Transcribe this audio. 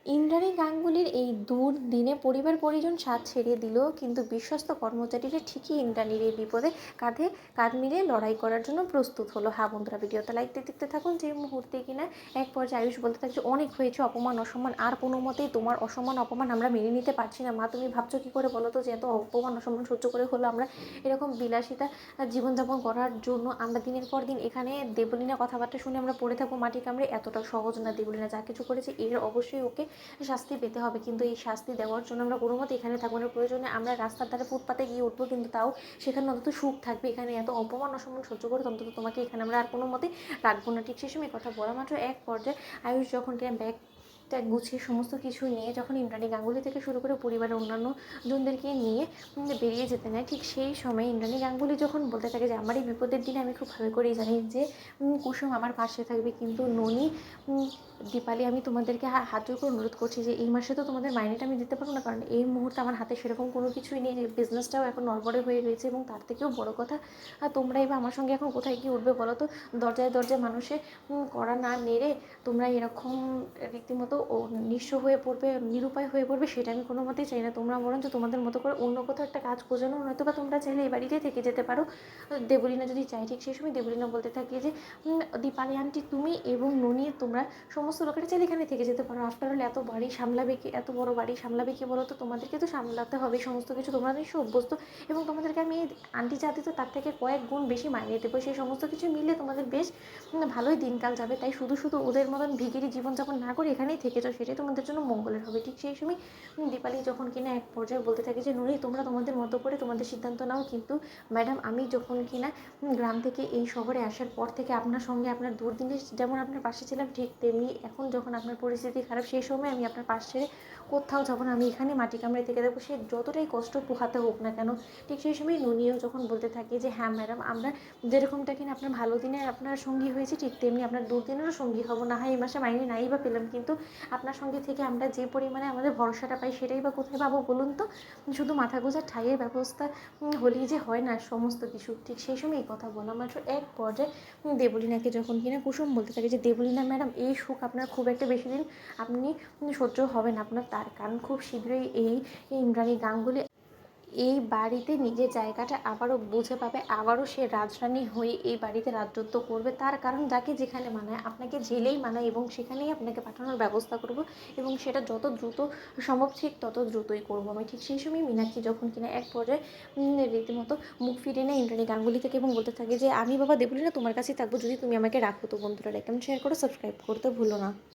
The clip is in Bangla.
ইন্দ্রাণী গাঙ্গুলির এই দুর্দিনে পরিবার পরিজন সাথ ছেড়ে দিলেও কিন্তু বিশ্বস্ত কর্মচারীরা ঠিকই ইন্দ্রাণীর এই বিপদে কাঁধে কাঁধ মিলিয়ে লড়াই করার জন্য প্রস্তুত হলো। হ্যাঁ বন্ধুরা, ভিডিওতে লাইক দিয়ে দেখতে থাকুন। যে মুহূর্তে কিনা এক পর্যায়ে আয়ুষ বলতে থাকছে, অনেক হয়েছে অপমান অসম্মান, আর কোনো মতেই তোমার অসম্মান অপমান আমরা মেনে নিতে পারছি না। মা, তুমি ভাবছো কী করে বলো তো যে এত অপমান অসম্মান সহ্য করে হলো আমরা এরকম বিলাসিতা জীবনযাপন করার জন্য আমরা দিনের পর দিন এখানে দেবলীনা কথাবার্তা শুনে আমরা পড়ে থাকবো মাটি কামড়ে? এতটা সহজ না। দেবলীনা যা কিছু করেছে এর অবশ্যই ওকে শাস্তি পেতে হবে, কিন্তু এই শাস্তি দেওয়ার জন্য আমরা কোনো মতে এখানে থাকবো না। প্রয়োজনে আমরা রাস্তার ধারে ফুটপাতে গিয়ে উঠবো, কিন্তু তাও সেখানে অন্তত সুখ থাকবে। এখানে এত অপমান অসম্মান সহ্য করে অন্তত তোমাকে এখানে আমরা আর কোনো মতে রাখবো না। ঠিক সেই সময় কথা বলা মাত্র এক পর্যায়ে আয়ুষ যখন কিনা ব্যাগ গুছিয়ে সমস্ত কিছু নিয়ে যখন ইন্দ্রাণী গাঙ্গুলি থেকে শুরু করে পরিবারের অন্যান্য জনদেরকে নিয়ে বেরিয়ে যেতে নেয়, ঠিক সেই সময় ইন্দ্রাণী গাঙ্গুলি যখন বলতে থাকে যে আমার এই বিপদের দিনে আমি খুব ভালো করেই জানি যে কুসুম আমার পাশে থাকবে, কিন্তু ননি, দীপালি, আমি তোমাদেরকে হাত জোর করে অনুরোধ করছি যে এই মাসে তো তোমাদের মাইনেটা আমি দিতে পারবো না, কারণ এই মুহূর্তে আমার হাতে সেরকম কোনো কিছুই নেই। বিজনেসটাও এখন নড়বড়ে হয়ে রয়েছে, এবং তার থেকেও বড় কথা তোমরাই বা আমার সঙ্গে এখন কোথায় গিয়ে উঠবে বলো তো? দরজায় দরজায় মানুষে কড়া না নেড়ে তোমরা এরকম রীতিমতো নিঃস্ব হয়ে পড়বে, নিরুপায় হয়ে পড়বে, সেটা আমি কোনো মতেই চাই না। তোমরা বরঞ্চ তোমাদের মতো করে অন্য কোথাও একটা কাজ খোঁজানো, নয়তো বা তোমরা চাইলে এই বাড়িতেই থেকে যেতে পারো। দেবলীনা যদি চাই। ঠিক সেই সময় দেবলীনা বলতে থাকে যে দীপালি আন্টি, তুমি এবং ননি, তোমরা সমস্ত লোকেরা চাইলে এখানে থেকে যেতে পারো। আফটার অল এত বাড়ি সামলাবে কি, এত বড় বাড়ি সামলাবে কি বলো তো? তোমাদেরকে তো সামলাতে হবে সমস্ত কিছু, তোমরা নিশ্চয় অভ্যস্ত, এবং তোমাদেরকে আমি আন্টি চাতে তো তার থেকে কয়েক গুণ বেশি মাইনে দেবো। সেই সমস্ত কিছু মিলে তোমাদের বেশ ভালোই দিনকাল যাবে। তাই শুধু শুধু ওদের মতন ভিখিরি জীবনযাপন না করে এখানেই থেকে যাও, সেটাই তোমাদের জন্য মঙ্গলের হবে। ঠিক সেই সময় দীপালি যখন কিনা এক পর্যায়ে বলতে থাকে যে ননি, তোমরা তোমাদের মতো করে তোমাদের সিদ্ধান্ত নাও, কিন্তু ম্যাডাম আমি যখন কিনা গ্রাম থেকে এই শহরে আসার পর থেকে আপনার সঙ্গে আপনার দুর্দিনে যেমন আপনার পাশে ছিলাম, ঠিক তেমনি এখন যখন আপনার পরিস্থিতি খারাপ, সেই সময় আমি আপনার পাশ ছেড়ে কোথাও যাব না। আমি এখানে মাটি কামড়ে থেকে দেবো, সে যতটাই কষ্ট পোহাতে হোক না কেন। ঠিক সেই সময় নুনিও যখন বলতে থাকে যে হ্যাঁ ম্যাডাম, আমরা যেরকমটা কিনা আপনার ভালো দিনে আপনার সঙ্গী হয়েছি, ঠিক তেমনি আপনার দুর্দিনেরও সঙ্গী হব। না হয় এই মাসে মাইনে নাই বা পেলাম, কিন্তু আপনার সঙ্গে থেকে আমরা যে পরিমাণে আমাদের ভরসাটা পাই সেটাই বা কোথায় পাবো বলুন তো? শুধু মাথা গোঁজার ঠাইয়ের ব্যবস্থা হলেই যে হয় না সমস্ত কিছু। ঠিক সেই সময় এই কথা বলা মাত্র এক পর্যায়ে দেবলীনাকে যখন কিনা কুসুম বলতে থাকে যে দেবলীনা ম্যাডাম, এই সুখ আপনার খুব একটা বেশি দিন আপনি সহ্য হবে না আপনার, তার কারণ খুব শীঘ্রই এই ইন্দ্রাণী গাঙ্গুলি এই বাড়িতে নিজের জায়গাটা আবারও বুঝে পাবে, আবারও সে রাজরানী হয়ে এই বাড়িতে রাজত্ব করবে। তার কারণ যাকে যেখানে মানায়, আপনাকে জেলেই মানায়, এবং সেখানেই আপনাকে পাঠানোর ব্যবস্থা করব, এবং সেটা যত দ্রুত সম্ভব ঠিক তত দ্রুতই করবো আমি। ঠিক সেই সময় মীনাক্ষী যখন কিনা এক পর্যায়ে রীতিমতো মুখ ফিরিয়ে নেয় ইন্দ্রাণী গাঙ্গুলি থেকে, এবং বলতে থাকে যে আমি বাবা দেবলীনা তোমার কাছেই থাকবো যদি তুমি আমাকে রাখো। তো বন্ধুরা, লাইক কমেন্ট শেয়ার করো, সাবস্ক্রাইব করতে ভুলো না।